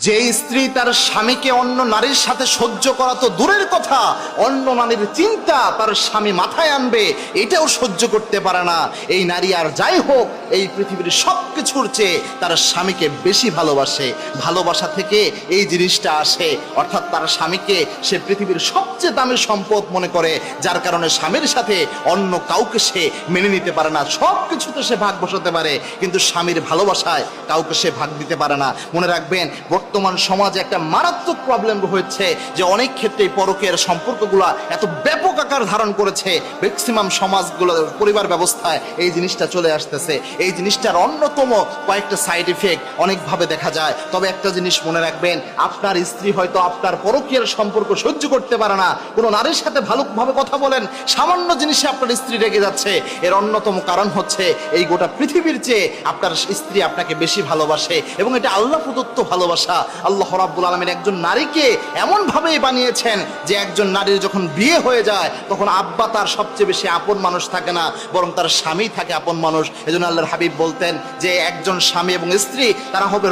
যে স্ত্রী তার স্বামীকে অন্য নারীর সাথে সহ্য করা তো দূরের কথা, অন্য নারীর চিন্তা তার স্বামী মাথায় আনবে এটাও সহ্য করতে পারে না, এই নারী আর যাই হোক এই পৃথিবীর সব কিছুর চেয়ে তার স্বামীকে বেশি ভালোবাসে। ভালোবাসা থেকে এই জিনিসটা আসে, অর্থাৎ তার স্বামীকে সে পৃথিবীর সবচেয়ে দামি সম্পদ মনে করে, যার কারণে স্বামীর সাথে অন্য কাউকে সে মেনে নিতে পারে না। সব কিছুতে সে ভাগ বসাতে পারে, কিন্তু স্বামীর ভালোবাসায় কাউকে সে ভাগ দিতে পারে না। মনে রাখবেন, বর্তমান সমাজে একটা মারাত্মক প্রবলেম হয়েছে যে অনেক ক্ষেত্রে পরকীয়ার সম্পর্কগুলো এত ব্যাপক আকার ধারণ করেছে, ম্যাক্সিমাম সমাজগুলো পরিবার ব্যবস্থায় এই জিনিসটা চলে আসতেছে। এই জিনিসটার অন্যতম কয়েকটা সাইড ইফেক্ট অনেকভাবে দেখা যায়। তবে একটা জিনিস মনে রাখবেন, আপনার স্ত্রী হয়তো আপনার পরকীয়ার সম্পর্ক সহ্য করতে পারে না, কোনো নারীর সাথে ভালোভাবে কথা বলেন, সামান্য জিনিসে আপনার স্ত্রী রেগে যাচ্ছে, এর অন্যতম কারণ হচ্ছে এই গোটা পৃথিবীর চেয়ে আপনার স্ত্রী আপনাকে বেশি ভালোবাসে, এবং এটা আল্লাহ প্রদত্ত ভালোবাসা। আল্লাহ রাব্বুল আলামিন একজন নারীকে এমন ভাবেই বানিয়েছেন যে একজন নারীর যখন বিয়ে হয়ে যায় তখন আব্বা তার সবচেয়ে বেশি আপন মানুষ থাকে না, বরং তার স্বামী থাকে আপন মানুষ। এজন্য আল্লাহর হাবিব বলতেন যে একজন স্বামী এবং স্ত্রী তারা হবে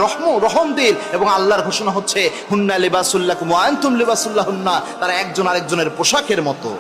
রহমদিল, এবং আল্লাহর ঘোষণা হচ্ছে হুন্না লিবাসুল লাকুম ওয়া আনতুম লিবাসুল লাহুন্না, তারা একজন আরেকজনের পোশাকের মতো।